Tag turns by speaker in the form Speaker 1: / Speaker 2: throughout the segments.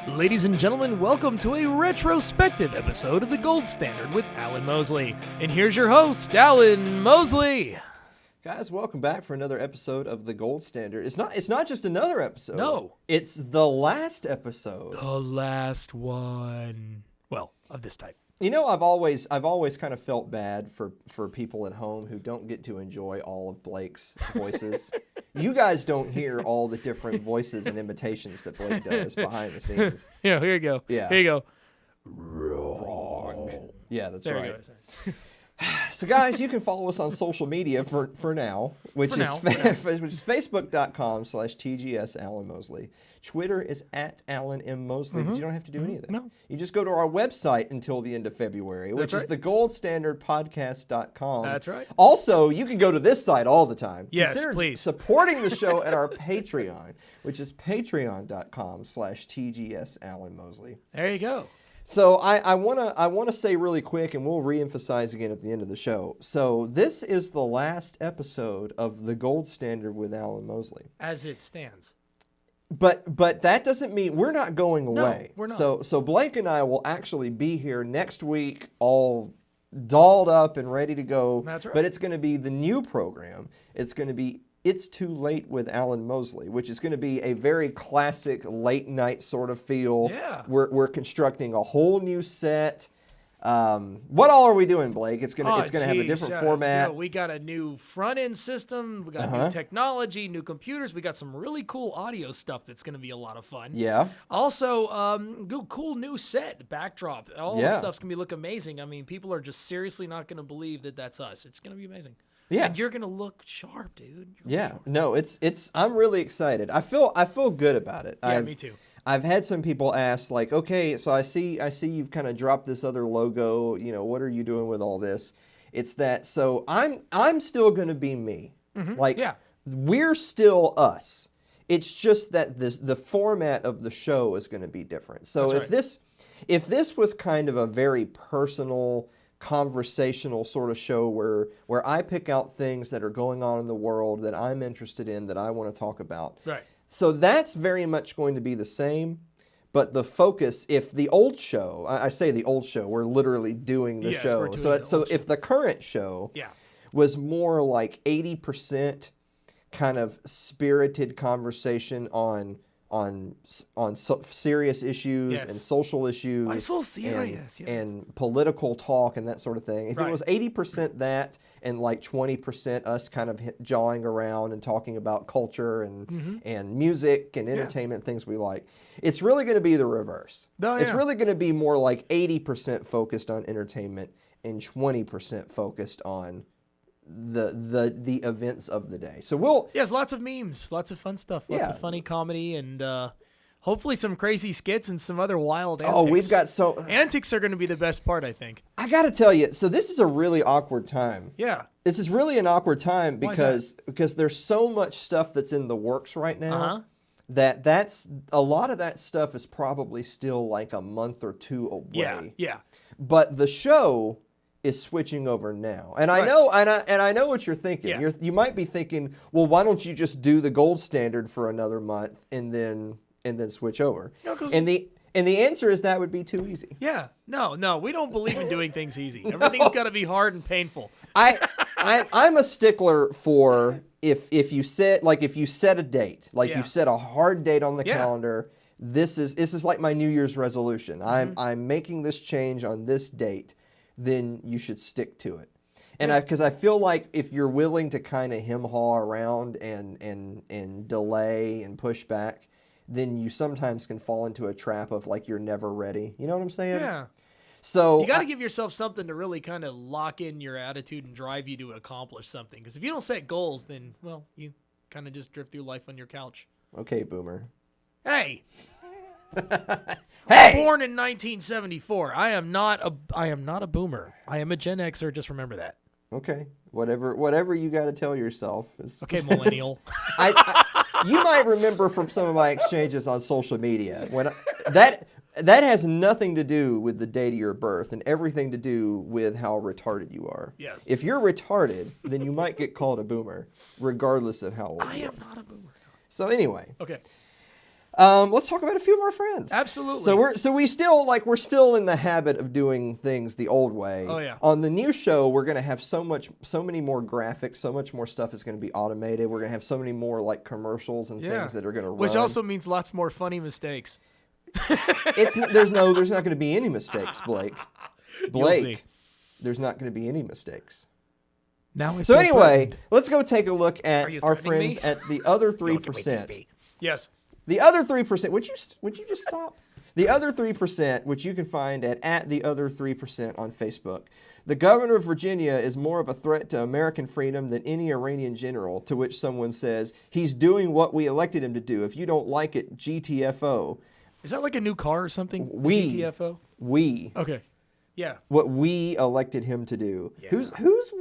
Speaker 1: Ladies and gentlemen, welcome to a retrospective episode of The Gold Standard with Alan Mosley. And here's your host, Alan Mosley.
Speaker 2: Guys, welcome back for another episode of The Gold Standard. It's not just another episode.
Speaker 1: No.
Speaker 2: It's the last episode.
Speaker 1: The last one. Well, of this type.
Speaker 2: You know, I've always kind of felt bad for people at home who don't get to enjoy all of Blake's voices. You guys don't hear all the different voices and imitations that Blake does behind the scenes.
Speaker 1: Yeah, here you go.
Speaker 2: Yeah.
Speaker 1: Here you go.
Speaker 2: Wrong. Yeah, that's
Speaker 1: There
Speaker 2: right.
Speaker 1: you go.
Speaker 2: So, guys, you can follow us on social media for now, which is facebook.com/TGS Alan Mosley. Twitter is at Alan M. Mosley, but you don't have to do any of that.
Speaker 1: No.
Speaker 2: You just go to our website until the end of February, which is thegoldstandardpodcast.com.
Speaker 1: That's right.
Speaker 2: Also, you can go to this site all the time.
Speaker 1: Yes,
Speaker 2: Consider
Speaker 1: please.
Speaker 2: supporting the show at our Patreon, which is patreon.com/TGS Alan Mosley.
Speaker 1: There you go.
Speaker 2: So I wanna say really quick, and we'll reemphasize again at the end of the show. So this is the last episode of The Gold Standard with Alan Mosley.
Speaker 1: As it stands.
Speaker 2: But that doesn't mean we're not going away.
Speaker 1: No, we're not.
Speaker 2: So Blake and I will actually be here next week, all dolled up and ready to go.
Speaker 1: That's right.
Speaker 2: But it's going to be the new program. It's going to be It's Too Late with Alan Mosley, which is going to be a very classic late night sort of feel.
Speaker 1: Yeah.
Speaker 2: We're constructing a whole new set. What all are we doing, Blake? It's gonna have a different format.
Speaker 1: You know, we got a new front end system. We got new technology, new computers. We got some really cool audio stuff that's going to be a lot of fun.
Speaker 2: Yeah.
Speaker 1: Also, cool new set backdrop. All the
Speaker 2: Yeah.
Speaker 1: stuff's going to look amazing. I mean, people are just seriously not going to believe that that's us. It's going to be amazing.
Speaker 2: Yeah.
Speaker 1: And you're going to look sharp, dude.
Speaker 2: Yeah. No, it's I'm really excited. I feel good about it.
Speaker 1: Yeah, me too.
Speaker 2: I've had some people ask, like, okay, so I see you've kind of dropped this other logo. You know, what are you doing with all this? It's that. So I'm still going to be me. Like,
Speaker 1: Yeah.
Speaker 2: we're still us. It's just that the format of the show is going to be different. So
Speaker 1: That's
Speaker 2: if this was kind of a very personal, conversational sort of show where I pick out things that are going on in the world that I'm interested in, that I want to talk about.
Speaker 1: Right.
Speaker 2: So that's very much going to be the same, but the focus, if the old show, I say the old show, we're literally doing the
Speaker 1: Yes,
Speaker 2: show.
Speaker 1: we're doing
Speaker 2: So
Speaker 1: the old
Speaker 2: if the current show
Speaker 1: Yeah.
Speaker 2: was more like 80% kind of spirited conversation on serious issues
Speaker 1: Yes.
Speaker 2: and social issues
Speaker 1: Why so serious? Yes.
Speaker 2: and political talk and that sort of thing. If
Speaker 1: Right.
Speaker 2: it was 80% that and like 20% us kind of jawing around and talking about culture and music and entertainment, things we like, it's really going to be the reverse.
Speaker 1: Oh,
Speaker 2: It's
Speaker 1: yeah.
Speaker 2: really going to be more like 80% focused on entertainment and 20% focused on the events of the day. So we'll
Speaker 1: Yes, lots of memes, lots of fun stuff, lots of funny comedy, and hopefully some crazy skits and some other wild antics.
Speaker 2: Oh, we've got so
Speaker 1: Antics are going to be the best part, I think.
Speaker 2: I got to tell you, so this is a really awkward time.
Speaker 1: Yeah.
Speaker 2: This is really an awkward time
Speaker 1: Why is
Speaker 2: because there's so much stuff that's in the works right now
Speaker 1: Uh-huh.
Speaker 2: that's a lot of that stuff is probably still like a month or two away.
Speaker 1: Yeah. Yeah.
Speaker 2: But the show is switching over now. And
Speaker 1: Right.
Speaker 2: I know what you're thinking.
Speaker 1: Yeah.
Speaker 2: You might be thinking, well, why don't you just do the gold standard for another month and then switch over?
Speaker 1: No, 'cause-
Speaker 2: And the answer is that would be too easy.
Speaker 1: Yeah. No, we don't believe in doing things easy. Everything's got to be hard and painful.
Speaker 2: I'm a stickler for if you set a date, like
Speaker 1: Yeah.
Speaker 2: you set a hard date on the
Speaker 1: Yeah.
Speaker 2: calendar. This is like my New Year's resolution. I'm making this change on this date. Then you should stick to it. And because I feel like if you're willing to kind of hem-haw around and delay and push back, then you sometimes can fall into a trap of like you're never ready. You know what I'm saying?
Speaker 1: Yeah.
Speaker 2: So
Speaker 1: You got to give yourself something to really kind of lock in your attitude and drive you to accomplish something. Because if you don't set goals, then, well, you kind of just drift through life on your couch.
Speaker 2: okay, boomer.
Speaker 1: Hey.
Speaker 2: Hey!
Speaker 1: Born in 1974. I am not a boomer. I am a Gen Xer. Just remember that.
Speaker 2: Okay, whatever you got to tell yourself is
Speaker 1: Okay, millennial.
Speaker 2: You might remember from some of my exchanges on social media that has nothing to do with the date of your birth and everything to do with how retarded you are.
Speaker 1: Yes.
Speaker 2: If you're retarded, then you might get called a boomer, regardless of how old
Speaker 1: I
Speaker 2: you are.
Speaker 1: am not a boomer.
Speaker 2: So anyway,
Speaker 1: Okay.
Speaker 2: Let's talk about a few of our friends.
Speaker 1: Absolutely.
Speaker 2: So we're still in the habit of doing things the old way.
Speaker 1: Oh, yeah.
Speaker 2: On the new show, we're going to have so many more graphics, so much more stuff is going to be automated. We're going to have so many more like commercials and things that are going to run.
Speaker 1: Which also means lots more funny mistakes.
Speaker 2: There's not going to be any mistakes, Blake. Blake, there's not going to be any mistakes.
Speaker 1: Now
Speaker 2: so anyway, let's go take a look at our friends
Speaker 1: me?
Speaker 2: at the other 3%.
Speaker 1: Yes.
Speaker 2: The other 3%. Would you just stop? The other 3%, which you can find at the other 3% on Facebook. The governor of Virginia is more of a threat to American freedom than any Iranian general, to which someone says, he's doing what we elected him to do. If you don't like it, GTFO.
Speaker 1: Is that like a new car or something?
Speaker 2: GTFO?
Speaker 1: Okay. Yeah.
Speaker 2: What we elected him to do.
Speaker 1: Yeah.
Speaker 2: Who's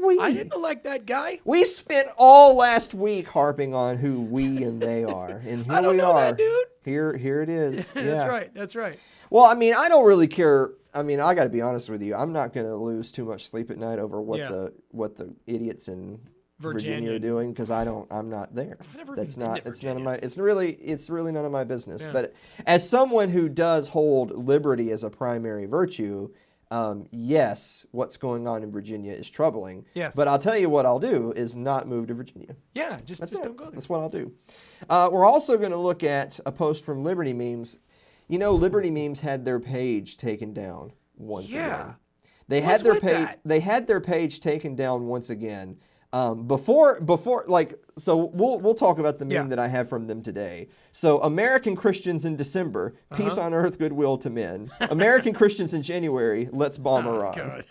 Speaker 2: we?
Speaker 1: I didn't elect that guy.
Speaker 2: We spent all last week harping on who we and they are. And here
Speaker 1: I don't
Speaker 2: we
Speaker 1: know
Speaker 2: are.
Speaker 1: that dude.
Speaker 2: Here it is. Yeah.
Speaker 1: That's right.
Speaker 2: Well, I mean, I don't really care. I mean, I got to be honest with you. I'm not going to lose too much sleep at night over what the idiots in Virginia are doing, because I'm not there. It's really none of my business. Yeah. But as someone who does hold liberty as a primary virtue, yes, what's going on in Virginia is troubling.
Speaker 1: Yes.
Speaker 2: But I'll tell you what I'll do is not move to Virginia.
Speaker 1: Yeah, just don't go there.
Speaker 2: That's what I'll do. We're also going to look at a post from Liberty Memes. You know, Liberty Memes had their page taken down once again. They had their page taken down once again. Before, we'll talk about the meme that I have from them today. So, American Christians in December, peace on earth, goodwill to men. American Christians in January, let's bomb Iran.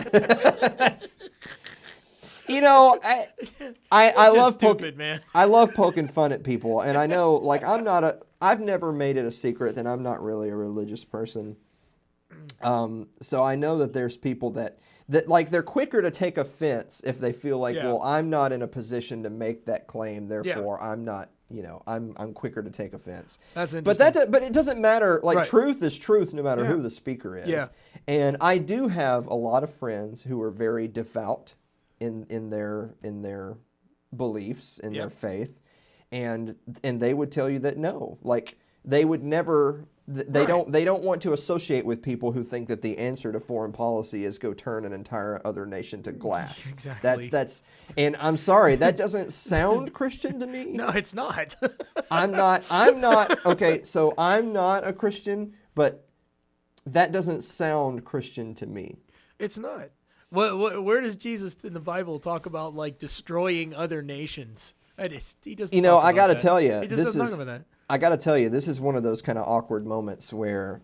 Speaker 2: You know, I love
Speaker 1: stupid, man.
Speaker 2: I love poking fun at people, and I know, like, I've never made it a secret that I'm not really a religious person. So I know that there's people that like they're quicker to take offense if they feel like, well, I'm not in a position to make that claim, therefore I'm not, I'm quicker to take offense.
Speaker 1: That's interesting.
Speaker 2: But it doesn't matter. Like, truth is truth no matter who the speaker is. Yeah. And I do have a lot of friends who are very devout in their beliefs, in their faith, and they would tell you that no, like they would never. They don't want to associate with people who think that the answer to foreign policy is go turn an entire other nation to glass.
Speaker 1: Exactly.
Speaker 2: That's and I'm sorry, that doesn't sound Christian to me.
Speaker 1: No, it's not.
Speaker 2: I'm not okay, so I'm not a Christian, but that doesn't sound Christian to me.
Speaker 1: It's not. Where does Jesus in the Bible talk about like destroying other nations? He doesn't.
Speaker 2: I got to tell you,
Speaker 1: he just doesn't talk about that.
Speaker 2: I got to tell you, this is one of those kind of awkward moments where,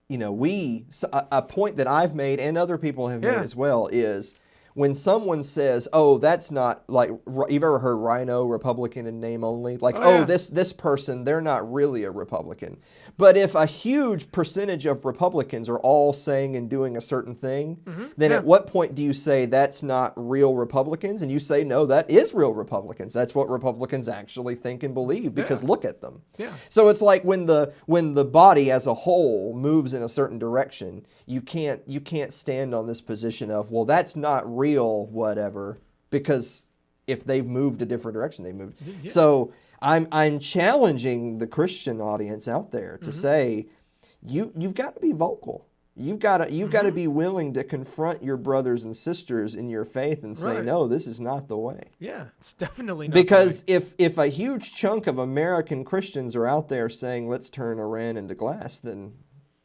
Speaker 2: a point that I've made and other people have made as well is when someone says, oh, that's not like, you've ever heard Rhino Republican in name only? Like, this person, they're not really a Republican. But if a huge percentage of Republicans are all saying and doing a certain thing, then at what point do you say that's not real Republicans? And you say, no, that is real Republicans. That's what Republicans actually think and believe, because look at them. Yeah. So it's like when the body as a whole moves in a certain direction, you can't stand on this position of, well, that's not real whatever, because if they've moved a different direction, they moved. Yeah. So I'm challenging the Christian audience out there to say, you've got to be vocal. You've got to be willing to confront your brothers and sisters in your faith and say, no, this is not the way.
Speaker 1: Yeah, it's definitely not
Speaker 2: because
Speaker 1: the way.
Speaker 2: if a huge chunk of American Christians are out there saying, let's turn Iran into glass, then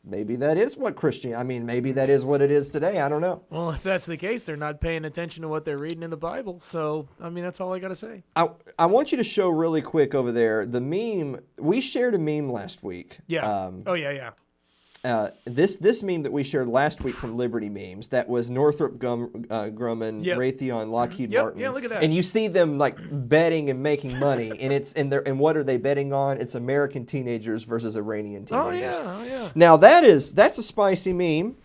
Speaker 2: maybe that is what maybe that is what it is today. I don't know.
Speaker 1: Well, if that's the case, they're not paying attention to what they're reading in the Bible. So, that's all I got to say.
Speaker 2: I want you to show really quick over there the meme. We shared a meme last week.
Speaker 1: Yeah.
Speaker 2: This meme that we shared last week from Liberty Memes, that was Northrop Grumman, Raytheon, Lockheed Martin.
Speaker 1: Yeah, look at that.
Speaker 2: And you see them like betting and making money, and and what are they betting on? It's American teenagers versus Iranian teenagers.
Speaker 1: Oh yeah.
Speaker 2: Now that's a spicy meme.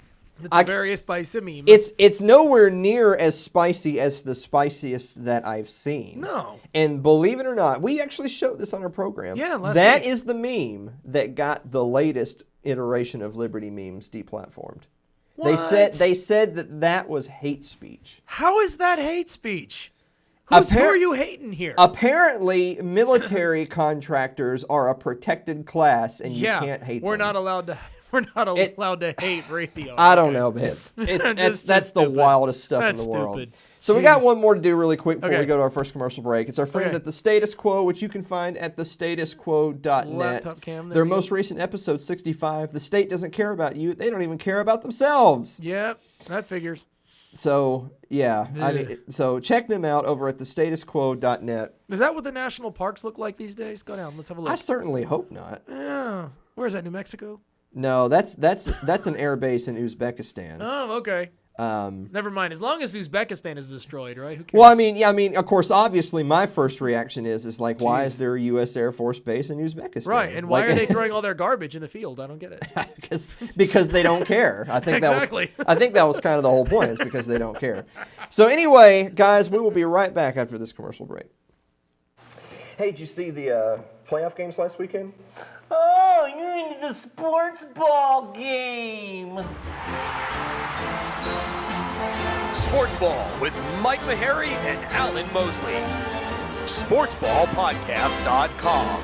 Speaker 1: It's a very spicy meme.
Speaker 2: It's nowhere near as spicy as the spiciest that I've seen.
Speaker 1: No.
Speaker 2: And believe it or not, we actually showed this on our program.
Speaker 1: Yeah,
Speaker 2: that is the meme that got the latest iteration of Liberty Memes deplatformed.
Speaker 1: What?
Speaker 2: They said that was hate speech.
Speaker 1: How is that hate speech? Who are you hating here?
Speaker 2: Apparently, military contractors are a protected class, and you can't hate them.
Speaker 1: We're not allowed to hate radio.
Speaker 2: I don't know, man. That's the wildest stuff in the world. So we got one more to do really quick before we go to our first commercial break. It's our friends at The Status Quo, which you can find at thestatusquo.net.
Speaker 1: Laptop cam.
Speaker 2: Their most recent episode, 65. The state doesn't care about you. They don't even care about themselves.
Speaker 1: Yep, that figures.
Speaker 2: So, yeah. I mean, so check them out over at thestatusquo.net.
Speaker 1: Is that what the national parks look like these days? Go down. Let's have a look.
Speaker 2: I certainly hope not.
Speaker 1: Yeah. Where is that, New Mexico?
Speaker 2: No, that's an air base in Uzbekistan.
Speaker 1: Oh, okay. Never mind. As long as Uzbekistan is destroyed, right? Who cares?
Speaker 2: Well, I mean, of course, obviously, my first reaction is like, why is there a U.S. Air Force base in Uzbekistan?
Speaker 1: Right, and why are they throwing all their garbage in the field? I don't get it.
Speaker 2: because they don't care. I think
Speaker 1: exactly.
Speaker 2: I think that was kind of the whole point. Is because they don't care. So anyway, guys, we will be right back after this commercial break. Hey, did you see the playoff games last weekend?
Speaker 3: Oh, you're into the sports ball game.
Speaker 4: Sports Ball with Mike Meharry and Alan Mosley. SportsBallPodcast.com.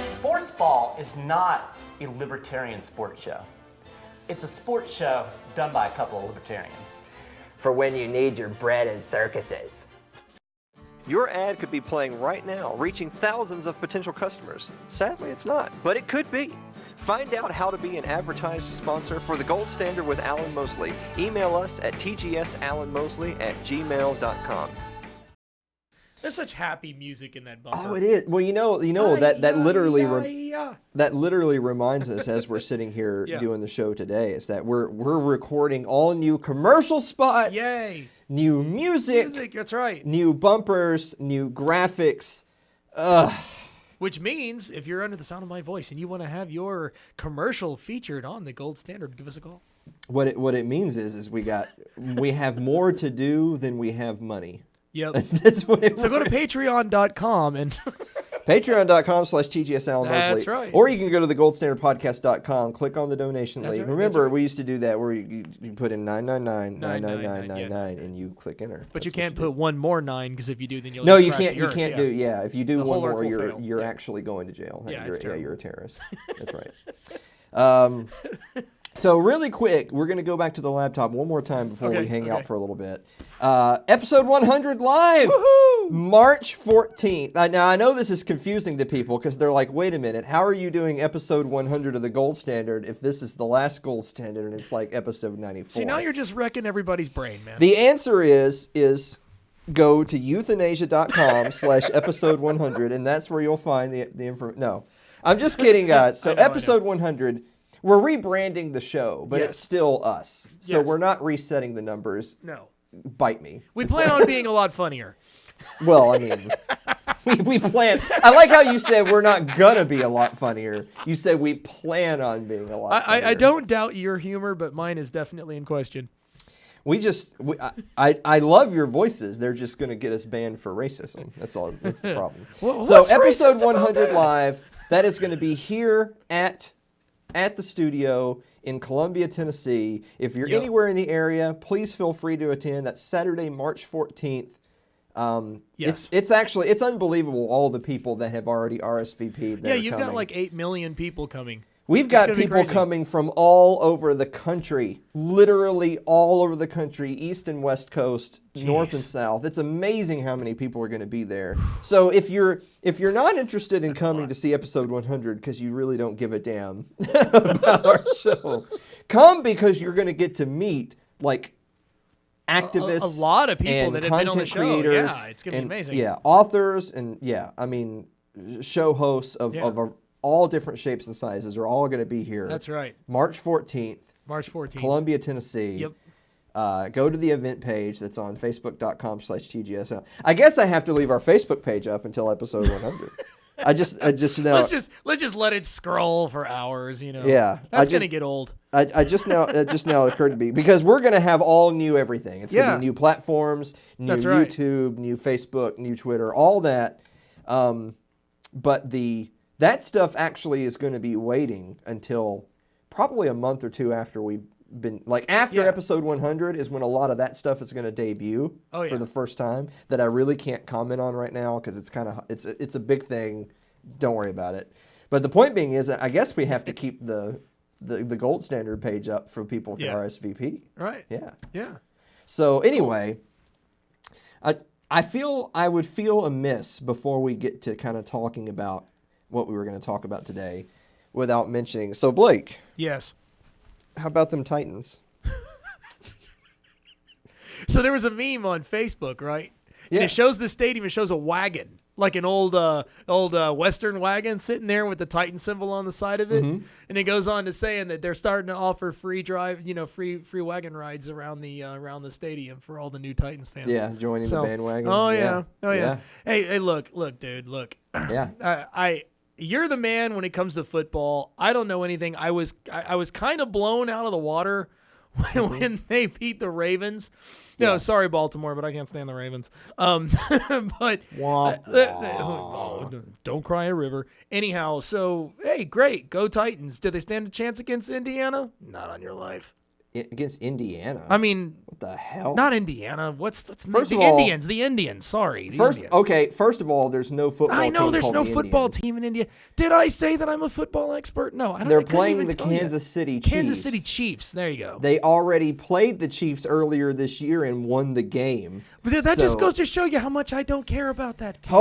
Speaker 3: Sports ball is not a libertarian sports show. It's a sports show done by a couple of libertarians.
Speaker 5: For when you need your bread in circuses.
Speaker 2: Your ad could be playing right now, reaching thousands of potential customers. Sadly, it's not, but it could be. Find out how to be an advertised sponsor for The Gold Standard with Alan Mosley. Email us at tgsalanmosley@gmail.com.
Speaker 1: There's such happy music in that bumper.
Speaker 2: Oh, it is. Well, you know that literally reminds us as we're sitting here doing the show today is that we're recording all new commercial spots.
Speaker 1: Yay!
Speaker 2: New music.
Speaker 1: That's right.
Speaker 2: New bumpers, new graphics.
Speaker 1: Which means if you're under the sound of my voice and you want to have your commercial featured on the Gold Standard, give us a call.
Speaker 2: What it means is we have more to do than we have money.
Speaker 1: Yep.
Speaker 2: That's what it
Speaker 1: So go to patreon.com and
Speaker 2: patreon.com/TGSAlanMosley.
Speaker 1: That's right.
Speaker 2: Or you can go to thegoldsstandardpodcast.com, click on the donation link.
Speaker 1: right.
Speaker 2: Remember, we used to do that where you put in 999 and you click enter.
Speaker 1: But you can't put one more 9 because if you do, then you'll
Speaker 2: No,
Speaker 1: just
Speaker 2: you
Speaker 1: crash
Speaker 2: can't.
Speaker 1: the
Speaker 2: You
Speaker 1: earth,
Speaker 2: can't do. Yeah, if you do
Speaker 1: The
Speaker 2: one
Speaker 1: whole earth
Speaker 2: more,
Speaker 1: will
Speaker 2: you're
Speaker 1: fail.
Speaker 2: actually going to jail.
Speaker 1: Yeah, it's terrible.
Speaker 2: You're a terrorist. That's right. So really quick, we're going to go back to the laptop one more time before we hang out for a little bit. Episode 100 live, March 14th. Now, I know this is confusing to people because they're like, wait a minute, how are you doing episode 100 of the Gold Standard if this is the last Gold Standard and it's like episode 94?
Speaker 1: See, now you're just wrecking everybody's brain, man.
Speaker 2: The answer is go to euthanasia.com/episode 100, and that's where you'll find the information. No, I'm just kidding, guys. So episode 100... We're rebranding the show, but it's still us. So we're not resetting the numbers.
Speaker 1: No.
Speaker 2: Bite me.
Speaker 1: We plan on being a lot funnier.
Speaker 2: Well, I mean, we plan. I like how you said we're not going to be a lot funnier. You said we plan on being a lot funnier.
Speaker 1: I don't doubt your humor, but mine is definitely in question.
Speaker 2: I love your voices. They're just going to get us banned for racism. That's all. That's the problem.
Speaker 1: So
Speaker 2: episode 100 live, that is going to be here at the studio in Columbia, Tennessee. If you're anywhere in the area, please feel free to attend. That's Saturday, March 14th. It's unbelievable all the people that have already RSVP'd.
Speaker 1: Yeah, you've got like 8 million people coming.
Speaker 2: We've got people coming from all over the country, literally all over the country, east and west coast, north and south. It's amazing how many people are going to be there. So if you're not interested in coming to see episode 100 because you really don't give a damn about our show, come because you're going to get to meet like activists,
Speaker 1: a lot of people that have been on the show.
Speaker 2: Creators,
Speaker 1: yeah, it's going to be amazing.
Speaker 2: Yeah, authors and show hosts of all different shapes and sizes are all going to be here.
Speaker 1: That's right.
Speaker 2: March 14th.
Speaker 1: March 14th.
Speaker 2: Columbia, Tennessee.
Speaker 1: Yep.
Speaker 2: Go to the event page that's on facebook.com/TGSL. I guess I have to leave our Facebook page up until episode 100. I just know.
Speaker 1: Let's just let it scroll for hours,
Speaker 2: Yeah.
Speaker 1: That's going to get old.
Speaker 2: It just now occurred to me because we're going to have all new everything. It's going to be new platforms, new YouTube, new Facebook, new Twitter, all that. But that stuff actually is going to be waiting until probably a month or two after we been like after
Speaker 1: Yeah.
Speaker 2: episode 100 is when a lot of that stuff is going to debut for the first time that I really can't comment on right now because it's a big thing. Don't worry about it. But the point being is that I guess we have to keep the gold standard page up for people who can RSVP.
Speaker 1: Right.
Speaker 2: Yeah.
Speaker 1: Yeah.
Speaker 2: So anyway, I would feel amiss before we get to kind of talking about what we were going to talk about today without mentioning. So Blake.
Speaker 1: Yes.
Speaker 2: How about them Titans?
Speaker 1: So there was a meme on Facebook, right?
Speaker 2: Yeah.
Speaker 1: And it shows the stadium. It shows a wagon, like an old Western wagon sitting there with the Titan symbol on the side of it.
Speaker 2: Mm-hmm.
Speaker 1: And it goes on to saying that they're starting to offer free wagon rides around the stadium for all the new Titans fans.
Speaker 2: Yeah, joining the bandwagon.
Speaker 1: Oh yeah. Hey, look, dude, look.
Speaker 2: Yeah.
Speaker 1: You're the man when it comes to football. I don't know anything. I was kind of blown out of the water when they beat the Ravens. No, sorry, Baltimore, but I can't stand the Ravens. But don't cry a river. Anyhow, so hey, great, go Titans. Do they stand a chance against Indiana? Not on your life.
Speaker 2: Against Indiana.
Speaker 1: I mean,
Speaker 2: what the hell?
Speaker 1: Not Indiana. What's
Speaker 2: First
Speaker 1: the
Speaker 2: of all-
Speaker 1: Indians? The Indians. Sorry. The
Speaker 2: First,
Speaker 1: Indians.
Speaker 2: okay. First of all, there's no football.
Speaker 1: I know
Speaker 2: team
Speaker 1: there's
Speaker 2: called
Speaker 1: no
Speaker 2: the
Speaker 1: football
Speaker 2: Indians.
Speaker 1: team in India. Did I say that I'm a football expert? No, I don't.
Speaker 2: They're
Speaker 1: I couldn't
Speaker 2: playing
Speaker 1: even
Speaker 2: the
Speaker 1: tell you.
Speaker 2: Kansas City Chiefs.
Speaker 1: Kansas City Chiefs. There you go.
Speaker 2: They already played the Chiefs earlier this year and won the game.
Speaker 1: But that just goes to show you how much I don't care about that team.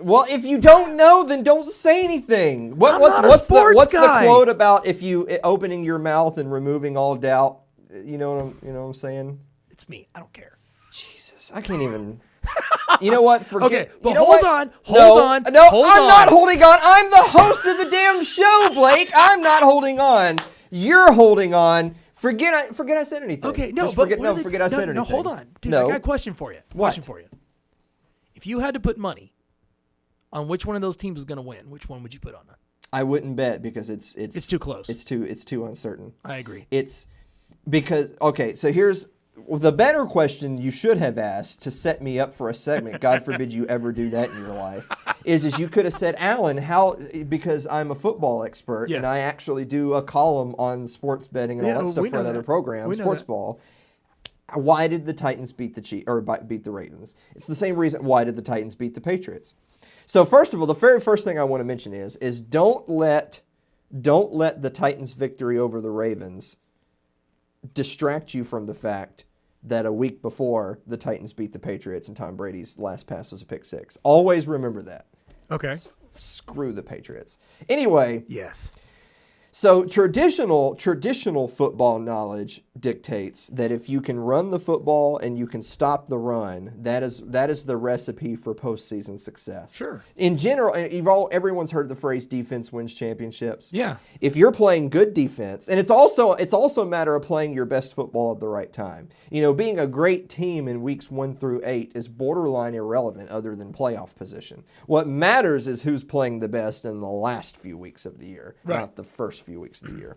Speaker 2: Well, if you don't know, then don't say anything.
Speaker 1: I'm not a sports
Speaker 2: what's
Speaker 1: guy.
Speaker 2: the quote about if you opening your mouth and removing all doubt? You know what I'm saying?
Speaker 1: It's me. I don't care.
Speaker 2: Jesus, I can't even. You know what? Forget.
Speaker 1: Okay, but
Speaker 2: you know
Speaker 1: hold
Speaker 2: what?
Speaker 1: on. Hold on.
Speaker 2: No,
Speaker 1: hold
Speaker 2: I'm
Speaker 1: on.
Speaker 2: not holding on. I'm the host of the damn show, Blake. I'm not holding on. You're holding on. Forget I said anything.
Speaker 1: Okay, no,
Speaker 2: Just
Speaker 1: but
Speaker 2: forget.
Speaker 1: what
Speaker 2: No,
Speaker 1: are they-
Speaker 2: forget I said anything.
Speaker 1: No, hold on, dude.
Speaker 2: No.
Speaker 1: I got a question for you. Question for you. If you had to put money on which one of those teams was going to win, which one would you put on?
Speaker 2: I wouldn't bet because it's
Speaker 1: too close.
Speaker 2: It's too uncertain.
Speaker 1: I agree.
Speaker 2: It's because so here's the better question you should have asked to set me up for a segment. God forbid you ever do that in your life. Is you could have said, Alan, because I'm a football expert and I actually do a column on sports betting and all that stuff for another program, Sports Ball. Why did the Titans beat the Ravens? It's the same reason. Why did the Titans beat the Patriots? So first of all, the very first thing I want to mention is don't let the Titans' victory over the Ravens distract you from the fact that a week before the Titans beat the Patriots and Tom Brady's last pass was a pick six. Always remember that.
Speaker 1: Okay.
Speaker 2: Screw the Patriots. Anyway.
Speaker 1: Yes.
Speaker 2: So traditional football knowledge dictates that if you can run the football and you can stop the run, that is the recipe for postseason success.
Speaker 1: Sure.
Speaker 2: In general, everyone's heard the phrase "defense wins championships."
Speaker 1: Yeah.
Speaker 2: If you're playing good defense, and it's also a matter of playing your best football at the right time. You know, being a great team in weeks 1 through 8 is borderline irrelevant, other than playoff position. What matters is who's playing the best in the last few weeks of the year, not the first few weeks of the year.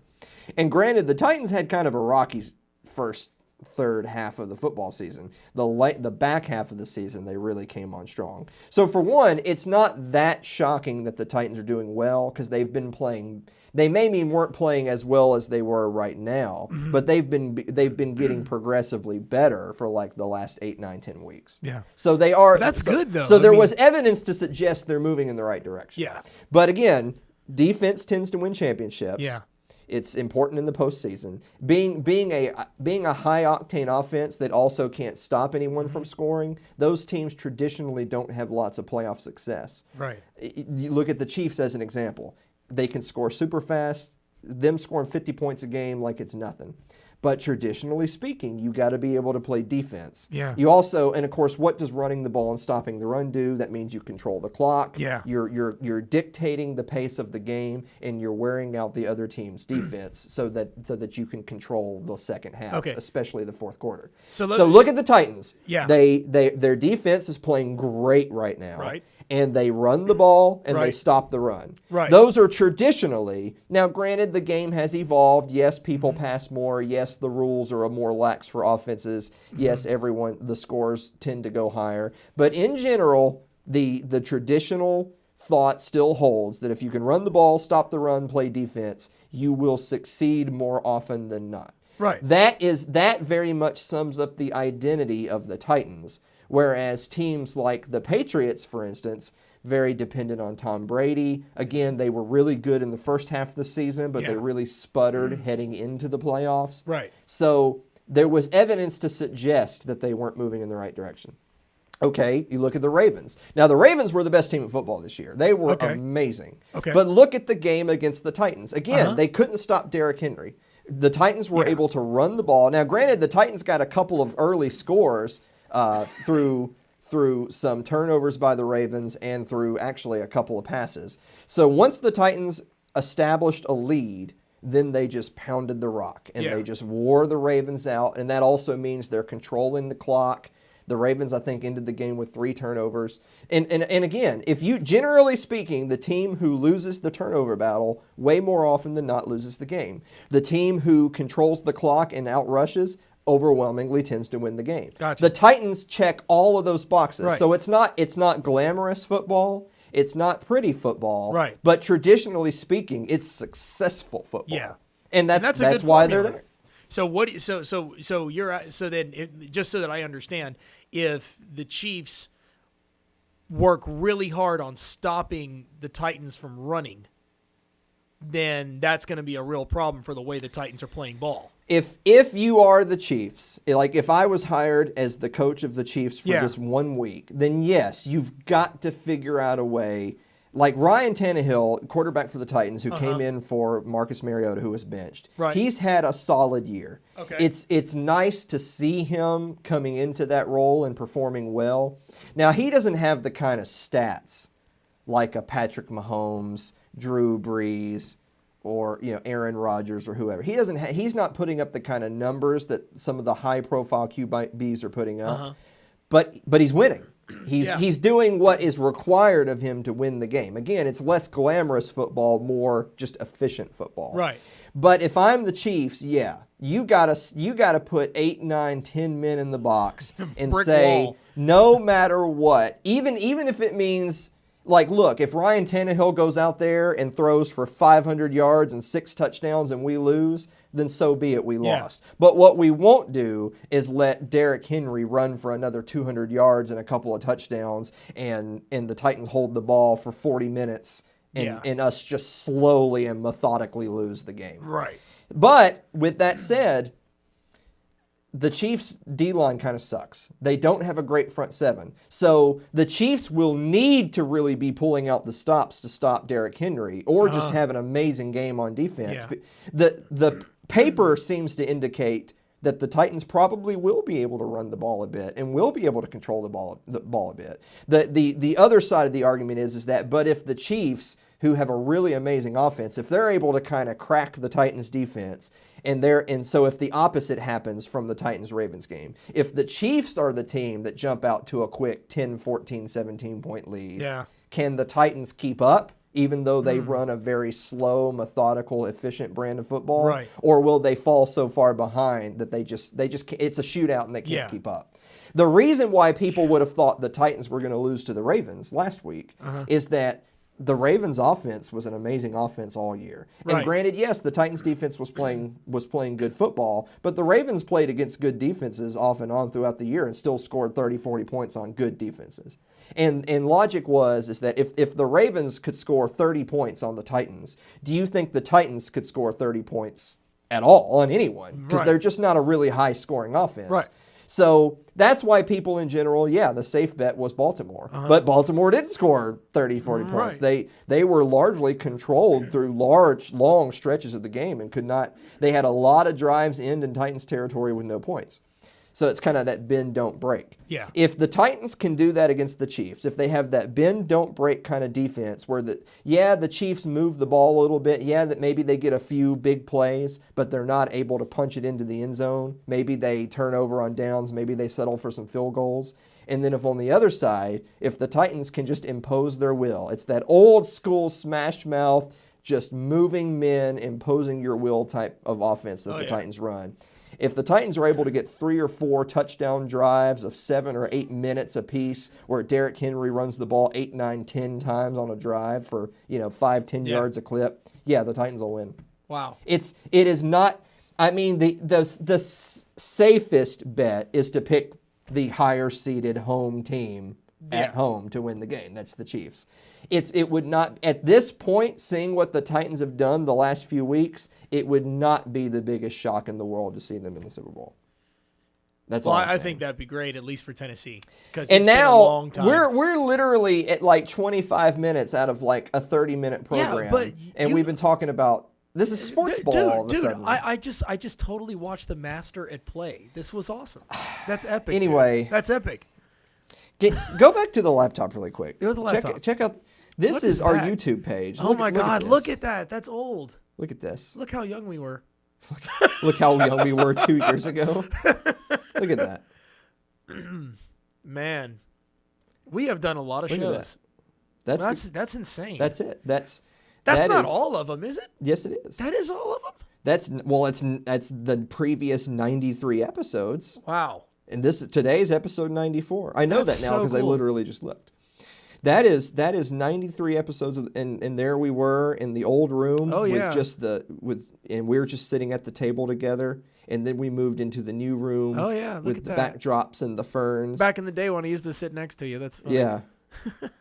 Speaker 2: And granted, the Titans had kind of a rocky first third half of the football season. The back half of the season, they really came on strong. So for one, it's not that shocking that the Titans are doing well because they've been playing. They maybe weren't playing as well as they were right now, but they've been getting progressively better for like the last 8, 9, 10 weeks.
Speaker 1: Yeah.
Speaker 2: So they are.
Speaker 1: That's good though.
Speaker 2: So there was evidence to suggest they're moving in the right direction.
Speaker 1: Yeah.
Speaker 2: But again, defense tends to win championships.
Speaker 1: Yeah.
Speaker 2: It's important in the postseason. Being a high octane offense that also can't stop anyone from scoring, those teams traditionally don't have lots of playoff success.
Speaker 1: Right.
Speaker 2: You look at the Chiefs as an example. They can score super fast. Them scoring 50 points a game like it's nothing. But traditionally speaking, you got to be able to play defense.
Speaker 1: Yeah.
Speaker 2: You also, and of course, what does running the ball and stopping the run do? That means you control the clock.
Speaker 1: Yeah.
Speaker 2: You're dictating the pace of the game, and you're wearing out the other team's defense so that you can control the second half, especially the fourth quarter. So look at the Titans.
Speaker 1: Yeah.
Speaker 2: Their defense is playing great right now.
Speaker 1: Right.
Speaker 2: And they run the ball and they
Speaker 1: Right.
Speaker 2: stop the run.
Speaker 1: Right.
Speaker 2: Those are traditionally, now granted the game has evolved. Yes, people pass more. Yes, the rules are more lax for offenses. Yes, the scores tend to go higher. But in general, the traditional thought still holds that if you can run the ball, stop the run, play defense, you will succeed more often than not.
Speaker 1: Right.
Speaker 2: That very much sums up the identity of the Titans. Whereas teams like the Patriots, for instance, very dependent on Tom Brady. Again, they were really good in the first half of the season, but they really sputtered heading into the playoffs.
Speaker 1: Right.
Speaker 2: So there was evidence to suggest that they weren't moving in the right direction. Okay, you look at the Ravens. Now, the Ravens were the best team in football this year. They were amazing.
Speaker 1: Okay.
Speaker 2: But look at the game against the Titans. Again, they couldn't stop Derrick Henry. The Titans were able to run the ball. Now, granted, the Titans got a couple of early scores through some turnovers by the Ravens and through actually a couple of passes. So once the Titans established a lead, then they just pounded the rock and they just wore the Ravens out. And that also means they're controlling the clock. The Ravens, I think, ended the game with 3 turnovers. And again, if you, generally speaking, the team who loses the turnover battle way more often than not loses the game. The team who controls the clock and outrushes overwhelmingly tends to win the game.
Speaker 1: Gotcha.
Speaker 2: The Titans check all of those boxes.
Speaker 1: Right.
Speaker 2: So it's not glamorous football. It's not pretty football.
Speaker 1: Right.
Speaker 2: But traditionally speaking, it's successful football.
Speaker 1: Yeah.
Speaker 2: And that's
Speaker 1: a good
Speaker 2: why
Speaker 1: formula.
Speaker 2: they're there.
Speaker 1: So just so that I understand, if the Chiefs work really hard on stopping the Titans from running, then that's going to be a real problem for the way the Titans are playing ball.
Speaker 2: If you are the Chiefs, like if I was hired as the coach of the Chiefs for this 1 week, then yes, you've got to figure out a way. Like Ryan Tannehill, quarterback for the Titans, who came in for Marcus Mariota, who was benched.
Speaker 1: Right.
Speaker 2: He's had a solid year.
Speaker 1: Okay.
Speaker 2: It's nice to see him coming into that role and performing well. Now, he doesn't have the kind of stats like a Patrick Mahomes, Drew Brees, or Aaron Rodgers or whoever. He's not putting up the kind of numbers that some of the high-profile QBs are putting up. But he's winning. He's doing what is required of him to win the game. Again, it's less glamorous football, more just efficient football.
Speaker 1: Right.
Speaker 2: But if I'm the Chiefs, you gotta put 8, 9, 10 men in the box and
Speaker 1: Brick
Speaker 2: say,
Speaker 1: wall.
Speaker 2: no matter what, even if it means, like, look, if Ryan Tannehill goes out there and throws for 500 yards and 6 touchdowns and we lose, then so be it, we lost. But what we won't do is let Derrick Henry run for another 200 yards and a couple of touchdowns and the Titans hold the ball for 40 minutes and us just slowly and methodically lose the game.
Speaker 1: Right.
Speaker 2: But with that said, the Chiefs' D-line kind of sucks. They don't have a great front seven. So the Chiefs will need to really be pulling out the stops to stop Derrick Henry or just have an amazing game on defense.
Speaker 1: Yeah.
Speaker 2: The paper seems to indicate that the Titans probably will be able to run the ball a bit and will be able to control the ball a bit. The other side of the argument is that, but if the Chiefs, who have a really amazing offense, if they're able to kind of crack the Titans defense, and so if the opposite happens from the Titans-Ravens game, if the Chiefs are the team that jump out to a quick 10, 14, 17-point lead, can the Titans keep up, even though they run a very slow, methodical, efficient brand of football?
Speaker 1: Right.
Speaker 2: Or will they fall so far behind that they just it's a shootout and they can't keep up? The reason why people would have thought the Titans were going to lose to the Ravens last week is that the Ravens' offense was an amazing offense all year. And
Speaker 1: Right.
Speaker 2: granted, yes, the Titans' defense was playing good football, but the Ravens played against good defenses off and on throughout the year and still scored 30, 40 points on good defenses. And logic is that if the Ravens could score 30 points on the Titans, do you think the Titans could score 30 points at all on anyone? Because they're just not a really high-scoring offense.
Speaker 1: Right.
Speaker 2: So that's why people in general, the safe bet was Baltimore. But Baltimore did score 30, 40 points. They were largely controlled through long stretches of the game and could not. They had a lot of drives end in Titans territory with no points. So it's kind of that bend, don't break.
Speaker 1: Yeah.
Speaker 2: If the Titans can do that against the Chiefs, if they have that bend, don't break kind of defense where the Chiefs move the ball a little bit, that maybe they get a few big plays, but they're not able to punch it into the end zone. Maybe they turn over on downs. Maybe they settle for some field goals. And then if on the other side, if the Titans can just impose their will, it's that old school smash mouth, just moving men, imposing your will type of offense that the Titans run. If the Titans are able to get 3 or 4 touchdown drives of 7 or 8 minutes apiece where Derrick Henry runs the ball 8, 9, 10 times on a drive for 5, 10 yards a clip, the Titans will win.
Speaker 1: Wow.
Speaker 2: It is not I mean, the safest bet is to pick the higher seeded home team at home to win the game. That's the Chiefs. It would not, at this point, seeing what the Titans have done the last few weeks, it would not be the biggest shock in the world to see them in the Super Bowl. That's all I'm saying.
Speaker 1: I think that'd be great, at least for Tennessee.
Speaker 2: And now
Speaker 1: been a long time.
Speaker 2: we're literally at like 25 minutes out of like a 30-minute program, we've been talking about this is sports ball. All of a sudden.
Speaker 1: I just totally watched the master at play. This was awesome. That's epic.
Speaker 2: Anyway,
Speaker 1: dude. That's epic.
Speaker 2: Go back to the laptop really quick.
Speaker 1: Go to the laptop.
Speaker 2: Check out. This is our YouTube page.
Speaker 1: Oh my God! Look at that. That's old.
Speaker 2: Look at this.
Speaker 1: Look how young we were.
Speaker 2: Look how young we were 2 years ago. Look at that.
Speaker 1: Man, we have done a lot of shows. That's insane.
Speaker 2: That's it. That's
Speaker 1: not all of them, is it?
Speaker 2: Yes, it is.
Speaker 1: That is all of them?
Speaker 2: That's the previous 93 episodes.
Speaker 1: Wow.
Speaker 2: And today's episode 94. I know
Speaker 1: That's
Speaker 2: that now because
Speaker 1: so cool.
Speaker 2: I literally just looked. That is 93 episodes, and there we were in the old room.
Speaker 1: Oh, yeah.
Speaker 2: And we were just sitting at the table together, and then we moved into the new room.
Speaker 1: Oh yeah, look
Speaker 2: with
Speaker 1: at
Speaker 2: the
Speaker 1: that.
Speaker 2: backdrops and the ferns.
Speaker 1: Back in the day when I used to sit next to you, that's funny.
Speaker 2: Yeah.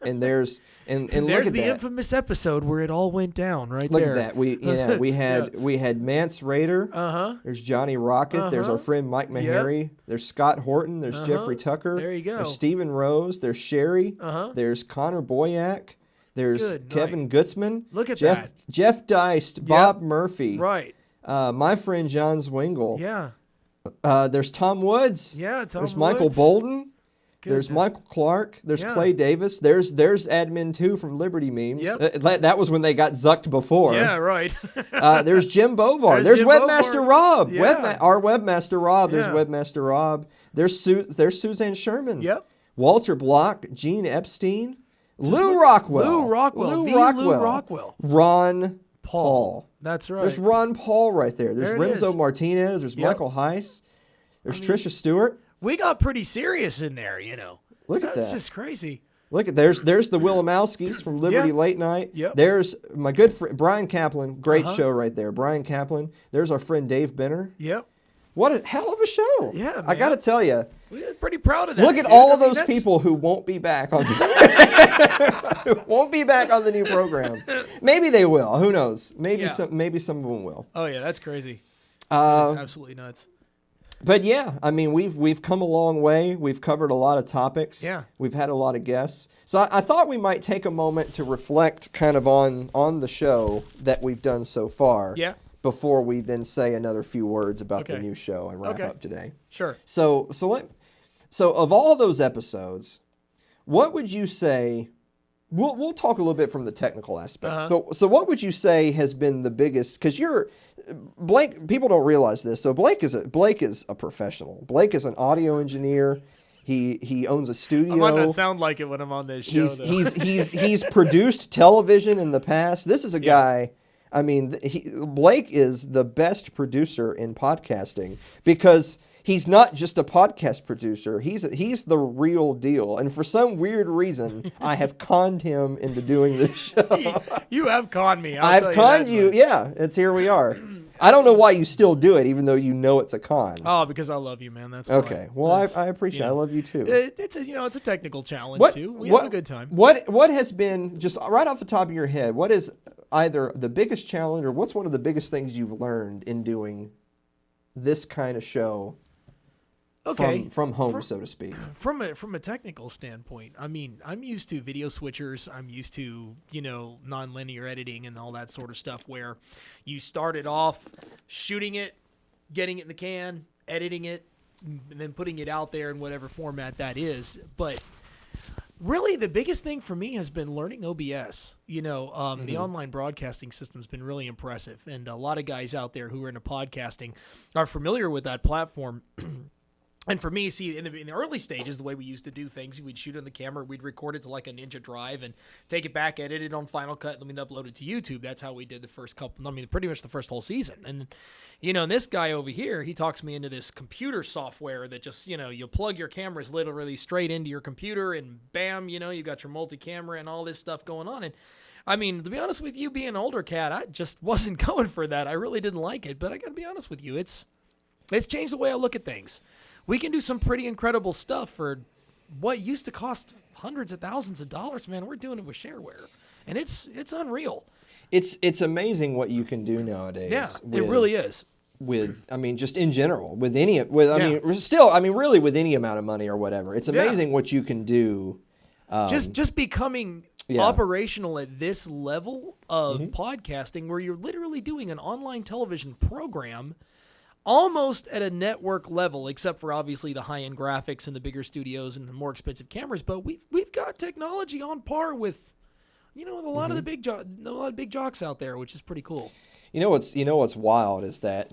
Speaker 2: And there's and
Speaker 1: there's
Speaker 2: look at
Speaker 1: the
Speaker 2: that.
Speaker 1: infamous episode where it all went down right
Speaker 2: Look
Speaker 1: there.
Speaker 2: at that. We had Mance Raider.
Speaker 1: Uh-huh.
Speaker 2: There's Johnny Rocket. There's our friend Mike Maharry. There's Scott Horton. There's Jeffrey Tucker.
Speaker 1: There you go.
Speaker 2: There's Stephen Rose. There's Sherry. There's Connor Boyack. There's Kevin Gutzman.
Speaker 1: Look at
Speaker 2: Jeff,
Speaker 1: that.
Speaker 2: Jeff Deist. Bob Murphy.
Speaker 1: Right.
Speaker 2: My friend John Zwingle.
Speaker 1: Yeah.
Speaker 2: There's Tom Woods.
Speaker 1: Yeah, Tom
Speaker 2: There's Michael
Speaker 1: Woods.
Speaker 2: Bolden.
Speaker 1: Goodness.
Speaker 2: There's Michael Clark. There's
Speaker 1: Yeah.
Speaker 2: Clay Davis. There's Admin 2 from Liberty Memes.
Speaker 1: Yep.
Speaker 2: That was when they got zucked before.
Speaker 1: Yeah, right.
Speaker 2: There's Jim Bovar.
Speaker 1: There's
Speaker 2: There's
Speaker 1: Jim
Speaker 2: Webmaster
Speaker 1: Bovar.
Speaker 2: Rob.
Speaker 1: Yeah.
Speaker 2: Our Webmaster Rob. There's
Speaker 1: Yeah.
Speaker 2: Webmaster Rob. There's Suzanne Sherman.
Speaker 1: Yep.
Speaker 2: Walter Block. Gene Epstein. Lou Rockwell.
Speaker 1: Lou Rockwell. Lou Rockwell.
Speaker 2: Ron Paul.
Speaker 1: That's right.
Speaker 2: There's Ron Paul right there. There's
Speaker 1: There it
Speaker 2: Renzo
Speaker 1: is.
Speaker 2: Martinez. There's
Speaker 1: Yep.
Speaker 2: Michael Heiss. There's Trisha Stewart.
Speaker 1: We got pretty serious in there, you know.
Speaker 2: Look at
Speaker 1: That's
Speaker 2: that.
Speaker 1: just crazy.
Speaker 2: Look at there's the Willimowskis from Liberty
Speaker 1: Yeah.
Speaker 2: Late Night.
Speaker 1: Yep.
Speaker 2: There's my good friend Brian Kaplan. Great show right there. Brian Kaplan. There's our friend Dave Benner.
Speaker 1: Yep.
Speaker 2: What a hell of a show.
Speaker 1: Yeah,
Speaker 2: I got to
Speaker 1: man.
Speaker 2: tell you.
Speaker 1: We're pretty proud of that.
Speaker 2: Look at
Speaker 1: dude.
Speaker 2: all
Speaker 1: I
Speaker 2: of
Speaker 1: mean,
Speaker 2: those
Speaker 1: that's-
Speaker 2: people who won't be back on who won't be back on the new program. Maybe they will. Who knows? Maybe
Speaker 1: Yeah.
Speaker 2: some of them will.
Speaker 1: Oh yeah, that's crazy. That's absolutely nuts.
Speaker 2: But yeah, I mean, we've come a long way. We've covered a lot of topics.
Speaker 1: Yeah.
Speaker 2: We've had a lot of guests. So I thought we might take a moment to reflect kind of on the show that we've done so far.
Speaker 1: Yeah.
Speaker 2: Before we then say another few words about the
Speaker 1: Okay.
Speaker 2: new show and wrap
Speaker 1: Okay.
Speaker 2: up today.
Speaker 1: Sure.
Speaker 2: So of all those episodes, what would you say? We'll talk a little bit from the technical aspect. So what would you say has been the biggest? Because Blake. People don't realize this. So Blake is a professional. Blake is an audio engineer. He owns a studio.
Speaker 1: I might not sound like it when I'm on this show.
Speaker 2: He's produced television in the past. This is a guy. I mean, Blake is the best producer in podcasting because he's not just a podcast producer. He's the real deal. And for some weird reason, I have conned him into doing this show.
Speaker 1: You have conned me.
Speaker 2: I've conned you. Yeah, here we are. I don't know why you still do it, even though you know it's a con.
Speaker 1: Oh, because I love you, man. That's why.
Speaker 2: Okay. Well, I appreciate it. I love you too.
Speaker 1: It's a technical challenge too. We have a good time.
Speaker 2: What has been, just right off the top of your head, what is either the biggest challenge or what's one of the biggest things you've learned in doing this kind of show from home, so to speak?
Speaker 1: From a technical standpoint, I mean, I'm used to video switchers. I'm used to, non-linear editing and all that sort of stuff where you started off shooting it, getting it in the can, editing it, and then putting it out there in whatever format that is. But really, the biggest thing for me has been learning OBS. The online broadcasting system's been really impressive. And a lot of guys out there who are into podcasting are familiar with that platform. And for me, see, in the early stages, the way we used to do things, we'd shoot on the camera, we'd record it to like a Ninja Drive and take it back, edit it on Final Cut, and then we'd upload it to YouTube. That's how we did the first couple, pretty much the first whole season. And, and this guy over here, he talks me into this computer software that just, you plug your cameras literally straight into your computer and bam, you got your multi-camera and all this stuff going on. And to be honest with you, being an older cat, I just wasn't going for that. I really didn't like it, but I got to be honest with you, it's changed the way I look at things. We can do some pretty incredible stuff for what used to cost hundreds of thousands of dollars, man. We're doing it with shareware, and it's unreal.
Speaker 2: It's amazing what you can do nowadays.
Speaker 1: Yeah, it really is.
Speaker 2: Just in general, with any amount of money or whatever. It's amazing what you can do.
Speaker 1: Just becoming operational at this level of podcasting, where you're literally doing an online television program almost at a network level, except for obviously the high-end graphics and the bigger studios and the more expensive cameras. But we've got technology on par with, with a lot of the big jocks out there, which is pretty cool.
Speaker 2: What's wild is that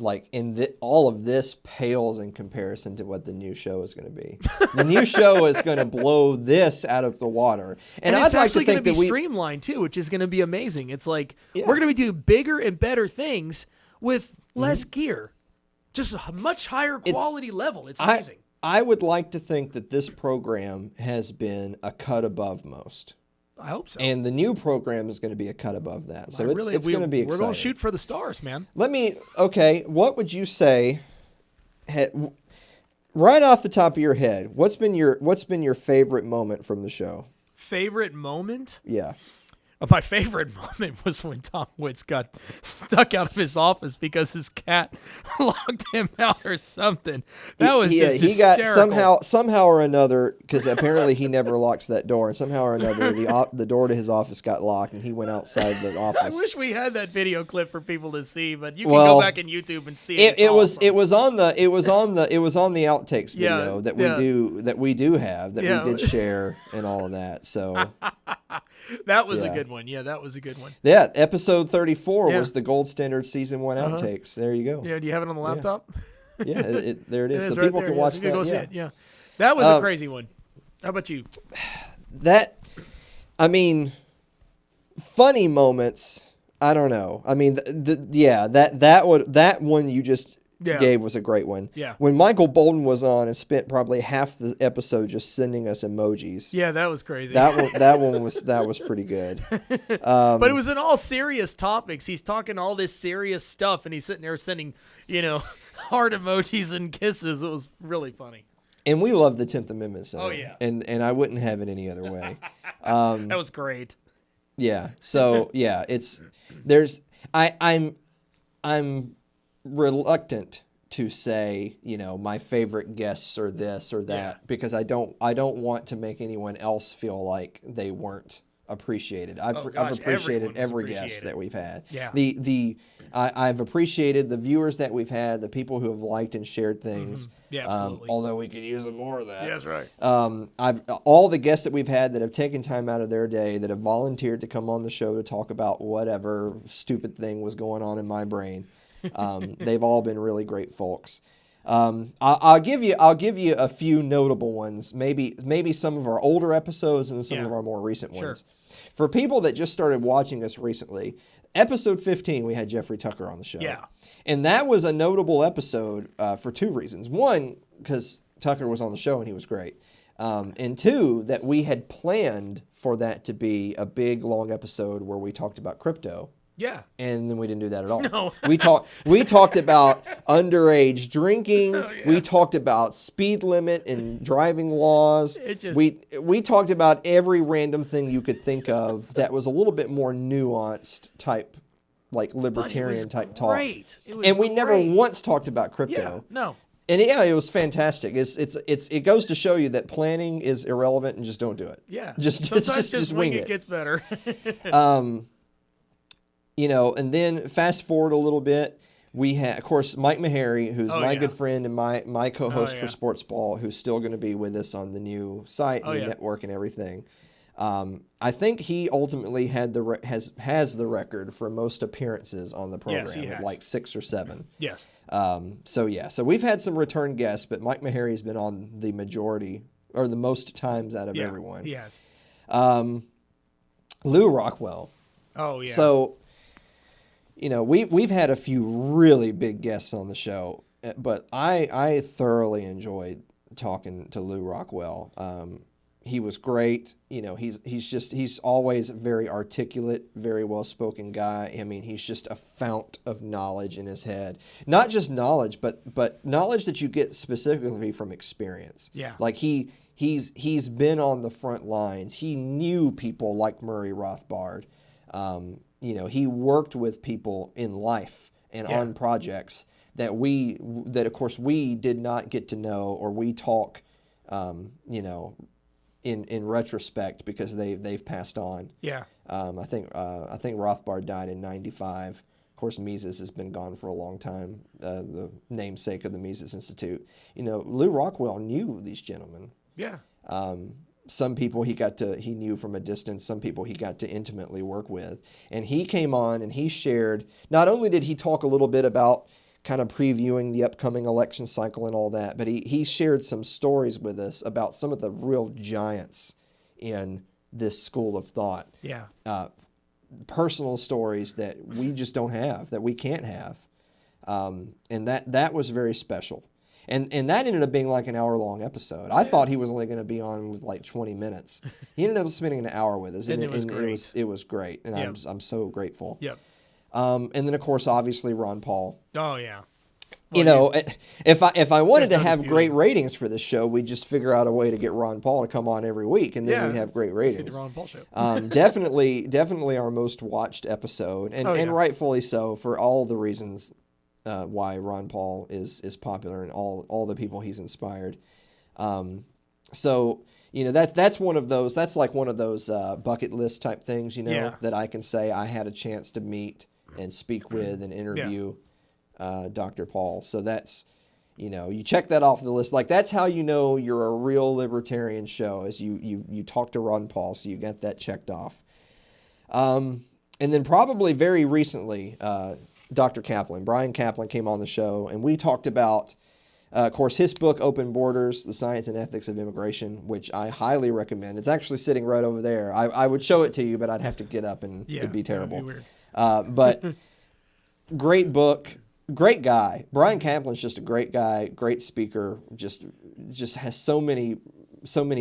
Speaker 2: all of this pales in comparison to what the new show is going to be. The new show is going to blow this out of the water, and
Speaker 1: it's
Speaker 2: I'd
Speaker 1: actually
Speaker 2: like to
Speaker 1: going to
Speaker 2: think
Speaker 1: be streamlined too, which is going to be amazing. It's like we're going to do bigger and better things with less gear. Just a much higher quality level. It's amazing.
Speaker 2: I would like to think that this program has been a cut above most.
Speaker 1: I hope so.
Speaker 2: And the new program is going to be a cut above that. So it's going to be exciting.
Speaker 1: We're going to shoot for the stars, man.
Speaker 2: What would you say, right off the top of your head, what's been your favorite moment from the show?
Speaker 1: Favorite moment?
Speaker 2: Yeah.
Speaker 1: My favorite moment was when Tom Witz got stuck out of his office because his cat locked him out or something. That was just hysterical.
Speaker 2: Got somehow or another, because apparently he never locks that door, and somehow or another the door to his office got locked and he went outside the office.
Speaker 1: I wish we had that video clip for people to see, but you can go back on YouTube and see it.
Speaker 2: It was on the outtakes video that we did share and all of that. So
Speaker 1: that was a good one. Yeah, that was a good one.
Speaker 2: Yeah, episode 34 was the gold standard season 1 outtakes. There you go.
Speaker 1: Yeah, do you have it on the laptop?
Speaker 2: Yeah, there it is. So
Speaker 1: right
Speaker 2: people
Speaker 1: there.
Speaker 2: can watch that.
Speaker 1: Go see it. Yeah, that was a crazy one. How about you?
Speaker 2: Funny moments. I don't know. That one you just gave was a great one.
Speaker 1: Yeah.
Speaker 2: When Michael Bolton was on and spent probably half the episode just sending us emojis.
Speaker 1: Yeah, that was crazy.
Speaker 2: That one was pretty good.
Speaker 1: But it was in all serious topics. He's talking all this serious stuff, and he's sitting there sending, heart emojis and kisses. It was really funny.
Speaker 2: And we love the 10th Amendment, so.
Speaker 1: Oh yeah.
Speaker 2: And I wouldn't have it any other way.
Speaker 1: That was great.
Speaker 2: Yeah. So yeah, I'm reluctant to say, my favorite guests are this or that because I don't want to make anyone else feel like they weren't appreciated. I've appreciated every guest that we've had.
Speaker 1: Yeah.
Speaker 2: I've appreciated the viewers that we've had, the people who have liked and shared things.
Speaker 1: Mm-hmm. Yeah, absolutely.
Speaker 2: Although we could use more of that.
Speaker 1: Yeah, that's right.
Speaker 2: All the guests that we've had that have taken time out of their day, that have volunteered to come on the show to talk about whatever stupid thing was going on in my brain. They've all been really great folks. I'll give you a few notable ones. Maybe some of our older episodes and some of our more recent ones. For people that just started watching us recently, episode 15 we had Jeffrey Tucker on the show.
Speaker 1: Yeah,
Speaker 2: and that was a notable episode for two reasons. One, because Tucker was on the show and he was great. And two, that we had planned for that to be a big long episode where we talked about crypto.
Speaker 1: Yeah.
Speaker 2: And then we didn't do that at all.
Speaker 1: No.
Speaker 2: We talked about underage drinking.
Speaker 1: Oh, yeah.
Speaker 2: We talked about speed limit and driving laws. We talked about every random thing you could think of that was a little bit more nuanced type, like libertarian type talk. And we never once talked about crypto.
Speaker 1: Yeah, no.
Speaker 2: And yeah, it was fantastic. It goes to show you that planning is irrelevant and just don't do it.
Speaker 1: Yeah.
Speaker 2: Sometimes
Speaker 1: just wing it gets better.
Speaker 2: And then fast forward a little bit, we had, of course, Mike Meharry, who's my good friend and my co-host for Sports Ball, who's still going to be with us on the new site and the network and everything. I think he ultimately has the record for most appearances on the program,
Speaker 1: Yes, he has.
Speaker 2: with like 6 or 7.
Speaker 1: Yes.
Speaker 2: So we've had some return guests, but Mike Maharry's been on the majority or the most times out of everyone.
Speaker 1: He has.
Speaker 2: Lou Rockwell.
Speaker 1: Oh, yeah.
Speaker 2: So, we've had a few really big guests on the show, but I thoroughly enjoyed talking to Lou Rockwell. He was great. He's always a very articulate, very well-spoken guy. I mean, he's just a fount of knowledge in his head. Not just knowledge, but knowledge that you get specifically from experience.
Speaker 1: Yeah.
Speaker 2: Like he's been on the front lines. He knew people like Murray Rothbard. He worked with people in life and on projects that of course we did not get to know, or we talk, in retrospect because they've passed on.
Speaker 1: Yeah.
Speaker 2: I think Rothbard died in '95. Of course, Mises has been gone for a long time. The namesake of the Mises Institute. Lou Rockwell knew these gentlemen.
Speaker 1: Yeah.
Speaker 2: Some people he knew from a distance. Some people he got to intimately work with. And he came on and he shared. Not only did he talk a little bit about kind of previewing the upcoming election cycle and all that, but he shared some stories with us about some of the real giants in this school of thought.
Speaker 1: Yeah.
Speaker 2: Personal stories that we just don't have, that we can't have. And that was very special. And that ended up being like an hour-long episode. I thought he was only going to be on with like 20 minutes. He ended up spending an hour with us.
Speaker 1: And it was great.
Speaker 2: It was great. And
Speaker 1: Yep.
Speaker 2: I'm so grateful.
Speaker 1: Yep.
Speaker 2: And then, of course, obviously, Ron Paul.
Speaker 1: Oh, yeah.
Speaker 2: If I wanted to
Speaker 1: There's
Speaker 2: have
Speaker 1: not a
Speaker 2: great
Speaker 1: few.
Speaker 2: ratings for this show, we'd just figure out a way to get Ron Paul to come on every week, and then we'd have great
Speaker 1: Feed
Speaker 2: ratings.
Speaker 1: the Ron Paul show.
Speaker 2: Definitely our most watched episode, and,
Speaker 1: Oh, yeah.
Speaker 2: and rightfully so for all the reasons why Ron Paul is popular and all the people he's inspired. So that's one of those. That's like one of those bucket list type things,
Speaker 1: Yeah.
Speaker 2: that I can say I had a chance to meet and speak with and interview Dr. Paul. So that's, you check that off the list. Like that's how you're a real libertarian show, is you talk to Ron Paul. So you got that checked off. And then probably very recently, Dr. Kaplan, Brian Kaplan, came on the show, and we talked about, of course, his book, Open Borders, The Science and Ethics of Immigration, which I highly recommend. It's actually sitting right over there. I would show it to you, but I'd have to get up, and it'd be terrible.
Speaker 1: That would be weird.
Speaker 2: But great book, great guy. Brian Kaplan's just a great guy, great speaker, just has so many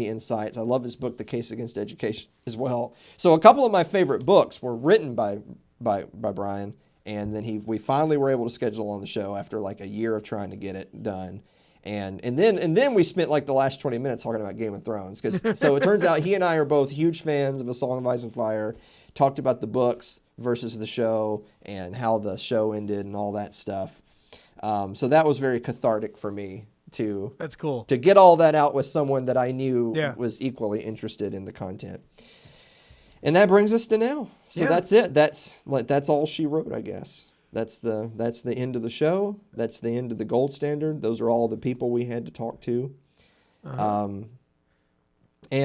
Speaker 2: insights. I love his book, The Case Against Education, as well. So a couple of my favorite books were written by Brian, and then we finally were able to schedule on the show after like a year of trying to get it done. And then we spent like the last 20 minutes talking about Game of Thrones, so it turns out he and I are both huge fans of A Song of Ice and Fire. Talked about the books versus the show and how the show ended and all that stuff. So that was very cathartic for me
Speaker 1: That's cool.
Speaker 2: to get all that out with someone that I knew
Speaker 1: Yeah.
Speaker 2: was equally interested in the content. And that brings us to now. So
Speaker 1: Yeah.
Speaker 2: that's it. That's all she wrote, I guess. That's the end of the show. That's the end of the gold standard. Those are all the people we had to talk to. And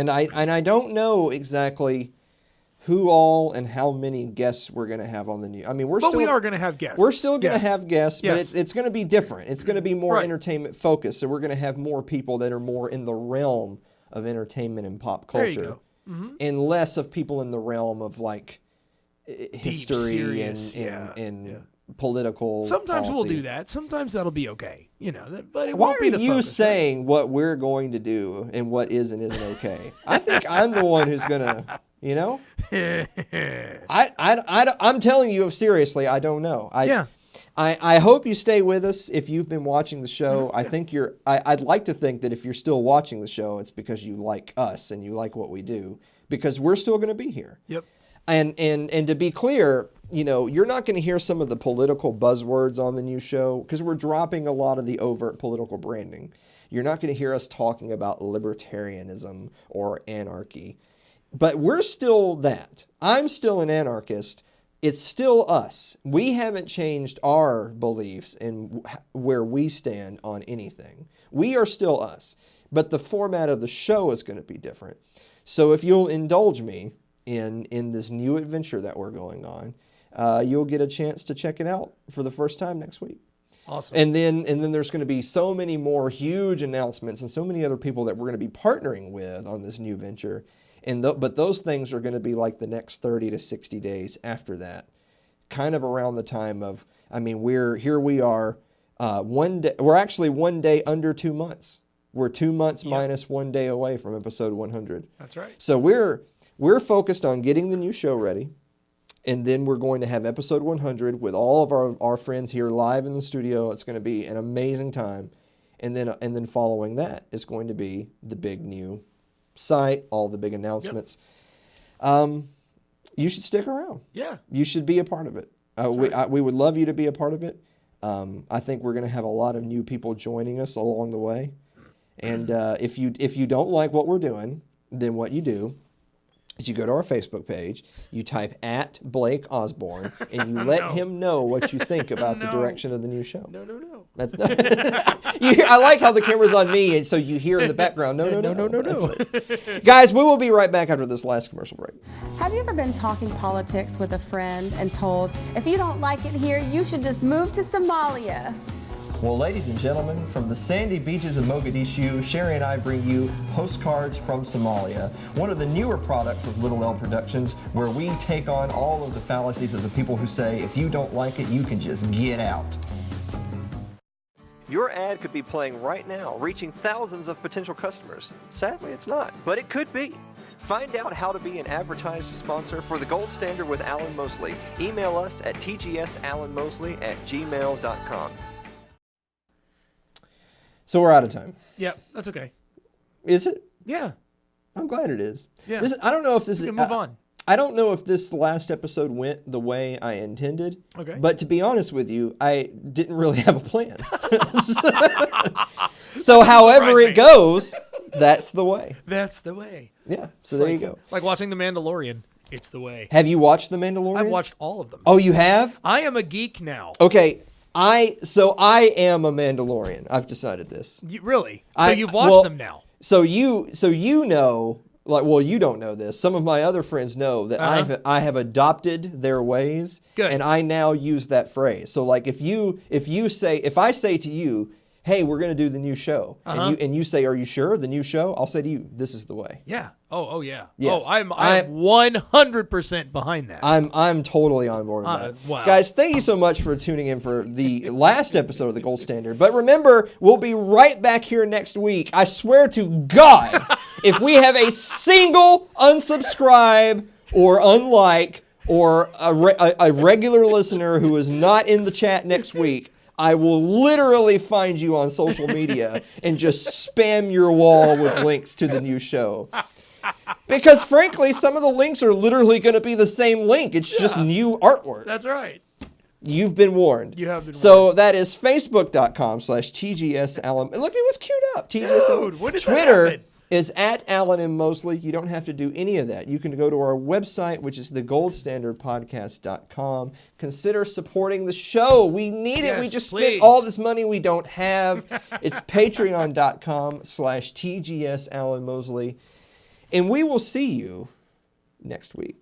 Speaker 2: I don't know exactly who all and how many guests we're going to have on the new. I mean, we
Speaker 1: are going to have guests.
Speaker 2: We're still going to
Speaker 1: Yes.
Speaker 2: have guests, but
Speaker 1: Yes.
Speaker 2: it's going to be different. It's going to be more
Speaker 1: Right.
Speaker 2: entertainment focused. So we're going to have more people that are more in the realm of entertainment and pop
Speaker 1: There you
Speaker 2: culture,
Speaker 1: go. Mm-hmm.
Speaker 2: and less of people in the realm of like history
Speaker 1: serious,
Speaker 2: and political.
Speaker 1: Sometimes we'll
Speaker 2: policy.
Speaker 1: do that. Sometimes that'll be okay. But it
Speaker 2: Why
Speaker 1: won't
Speaker 2: are
Speaker 1: be the
Speaker 2: you
Speaker 1: focus, right?
Speaker 2: saying what we're going to do and what is and isn't okay? I think I'm the one who's gonna, I'm telling you seriously, I don't know. I hope you stay with us if you've been watching the show. I think I'd like to think that if you're still watching the show, it's because you like us and you like what we do, because we're still going to be here.
Speaker 1: Yep.
Speaker 2: And to be clear, you're not going to hear some of the political buzzwords on the new show because we're dropping a lot of the overt political branding. You're not going to hear us talking about libertarianism or anarchy. But we're still that. I'm still an anarchist. It's still us. We haven't changed our beliefs and where we stand on anything. We are still us. But the format of the show is going to be different. So if you'll indulge me in this new adventure that we're going on, you'll get a chance to check it out for the first time next week.
Speaker 1: Awesome.
Speaker 2: And then there's going to be so many more huge announcements and so many other people that we're going to be partnering with on this new venture. But those things are going to be like the next 30 to 60 days after that, kind of around the time of, we are 1 day, we're actually 1 day under 2 months. We're 2 months minus 1 day away from episode 100.
Speaker 1: That's right.
Speaker 2: So we're focused on getting the new show ready. And then we're going to have episode 100 with all of our friends here live in the studio. It's going to be an amazing time. And then following that is going to be the big new site, all the big announcements. Yep. You should stick around. Yeah. You should be a part of it. We would love you to be a part of it. I think we're going to have a lot of new people joining us along the way. And if you don't like what we're doing, then what you do is you go to our Facebook page, you type @Blake Osborne, and you let him know what you think about the direction of the new show.
Speaker 1: No.
Speaker 2: That's I like how the camera's on me, and so you hear in the background, no. Guys, we will be right back after this last commercial break.
Speaker 6: Have you ever been talking politics with a friend and told, if you don't like it here, you should just move to Somalia?
Speaker 2: Well, ladies and gentlemen, from the sandy beaches of Mogadishu, Sherry and I bring you Postcards from Somalia, one of the newer products of Little L Productions, where we take on all of the fallacies of the people who say, if you don't like it, you can just get out. Your ad could be playing right now, reaching thousands of potential customers. Sadly, it's not, but it could be. Find out how to be an advertised sponsor for The Gold Standard with Alan Mosley. Email us at tgsalanmosley@gmail.com. So we're out of time.
Speaker 1: Yeah, that's okay.
Speaker 2: Is it?
Speaker 1: Yeah.
Speaker 2: I'm glad it is.
Speaker 1: Yeah.
Speaker 2: I don't know if this
Speaker 1: we
Speaker 2: is...
Speaker 1: can move on.
Speaker 2: I don't know if this last episode went the way I intended.
Speaker 1: Okay.
Speaker 2: But to be honest with you, I didn't really have a plan. So however it goes, that's the way.
Speaker 1: That's the way.
Speaker 2: Yeah. So there you go.
Speaker 1: Like watching The Mandalorian. It's the way.
Speaker 2: Have you watched The Mandalorian?
Speaker 1: I've watched all of them.
Speaker 2: Oh, you have?
Speaker 1: I am a geek now.
Speaker 2: Okay. I am a Mandalorian. I've decided this.
Speaker 1: Really? So you've watched them now.
Speaker 2: So you know, like, well, you don't know this. Some of my other friends know that I have adopted their ways.
Speaker 1: Good.
Speaker 2: And I now use that phrase. So like if I say to you, hey, we're going to do the new show, and you say, are you sure? The new show? I'll say to you, this is the way.
Speaker 1: Yeah. Oh yeah.
Speaker 2: Yes.
Speaker 1: Oh, I'm 100% behind that.
Speaker 2: I'm totally on board with that.
Speaker 1: Wow.
Speaker 2: Guys, thank you so much for tuning in for the last episode of The Gold Standard. But remember, we'll be right back here next week. I swear to God, if we have a single unsubscribe or unlike or a regular listener who is not in the chat next week, I will literally find you on social media and just spam your wall with links to the new show. Because frankly, some of the links are literally going to be the same link. It's just new artwork.
Speaker 1: That's right.
Speaker 2: You've been warned.
Speaker 1: You have been warned.
Speaker 2: So that is facebook.com/TGSAlan. Look, it was queued up.
Speaker 1: Dude, when did that
Speaker 2: Twitter
Speaker 1: happen?
Speaker 2: is @Alan M. Mosley. You don't have to do any of that. You can go to our website, which is thegoldstandardpodcast.com. Consider supporting the show. We need it. We just spent all this money we don't have. It's patreon.com/TGSAlan Mosley. And we will see you next week.